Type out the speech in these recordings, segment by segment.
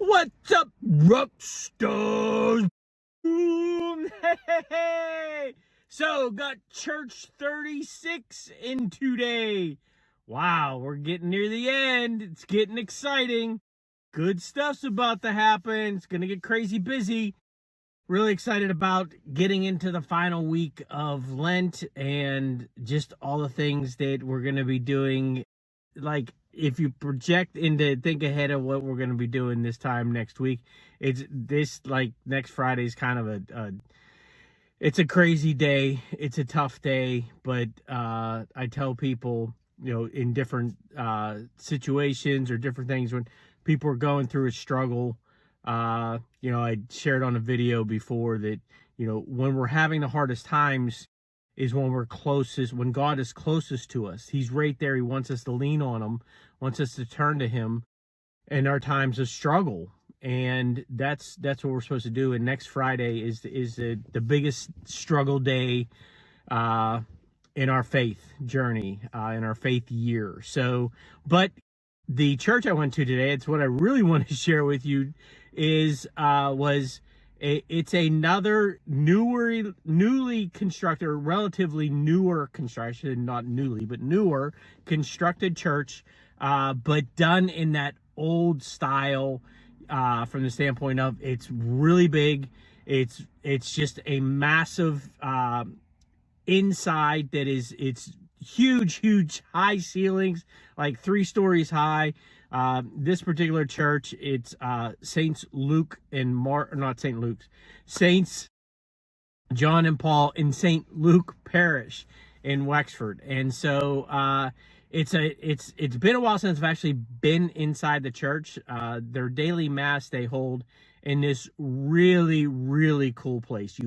What's up, rockstars? Boom! Hey! So, got Church 36 in today. Wow, we're getting near the end. It's getting exciting. Good stuff's about to happen. It's going to get crazy busy. Really excited about getting into the final week of Lent and just all the things that we're going to be doing. Like, if you project into think ahead of what we're going to be doing this time next week, it's this, like, next Friday is kind of it's a crazy day. It's a tough day, but I tell people, in different situations or different things, when people are going through a struggle, I shared on a video before that, when we're having the hardest times is when we're closest, when God is closest to us. He's right there. He wants us to lean on him, wants us to turn to him in our times of struggle. And that's what we're supposed to do. And next Friday is the biggest struggle day in our faith journey, in our faith year. So, but the church I went to today, it's what I really want to share with you, it's another newly constructed, relatively newer construction, not newly, but newer constructed church, but done in that old style, from the standpoint of it's really big. It's just a massive inside that it's huge high ceilings, like 3 stories high. This particular church, it's Saints Luke and Saints John and Paul in St. Luke Parish in Wexford. And so it's been a while since I've actually been inside the church. Their daily mass they hold in this really cool place.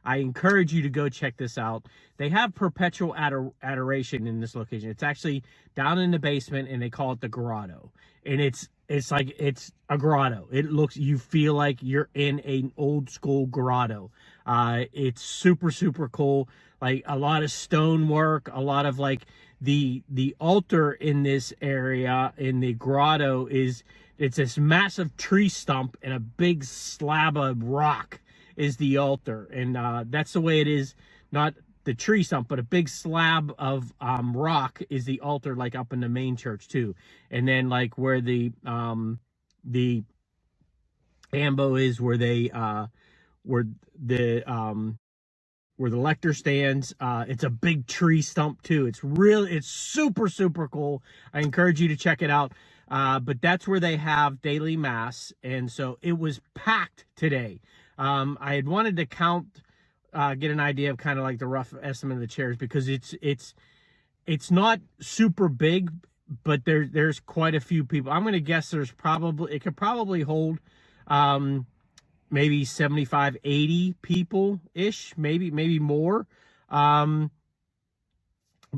I encourage you to go check this out. They have perpetual adoration in this location. It's actually down in the basement, and they call it the grotto. And it's a grotto. You feel like you're in an old school grotto. It's super cool. Like, a lot of stonework, a lot of, like, the altar in this area in the grotto it's this massive tree stump, and a big slab of rock is the altar. And that's the way it is. Not the tree stump, but a big slab of rock is the altar, like up in the main church too. And then, like, where the ambo is, where the lector stands, it's a big tree stump too. It's super cool. I encourage you to check it out. But that's where they have daily mass. And so it was packed today. I had wanted to get an idea of kind of like the rough estimate of the chairs, because it's not super big, but there's quite a few people. I'm going to guess it could probably hold, maybe 75, 80 people ish, maybe more. But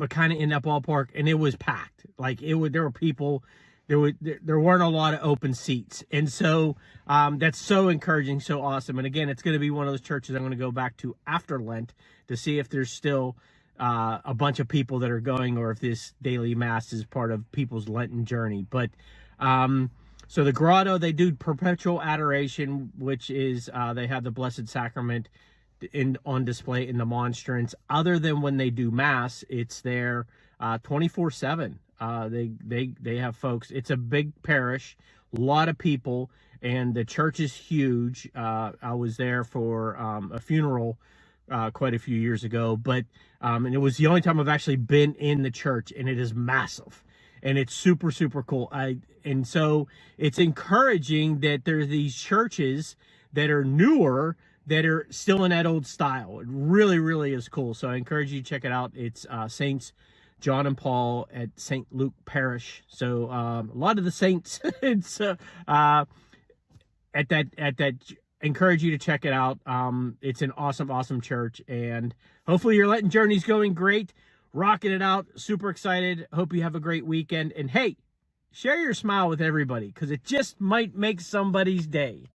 kind of in that ballpark, and it was packed. Like, there were people. There weren't a lot of open seats. And so that's so encouraging, so awesome. And again, it's going to be one of those churches I'm going to go back to after Lent to see if there's still a bunch of people that are going, or if this daily mass is part of people's Lenten journey. But so the grotto, they do perpetual adoration, which is they have the Blessed Sacrament on display in the monstrance. Other than when they do mass, it's there 24/7. They have folks. It's a big parish, a lot of people, and the church is huge. I was there for a funeral quite a few years ago, but and it was the only time I've actually been in the church, and it is massive, and it's super cool. And so it's encouraging that there's these churches that are newer that are still in that old style. It really is cool. So I encourage you to check it out. It's Saints John and Paul at St. Luke Parish. So a lot of the saints. It's at that. Encourage you to check it out. It's an awesome church, and hopefully your Lenten journey's going great. Rocking it out. Super excited. Hope you have a great weekend. And hey, share your smile with everybody, because it just might make somebody's day.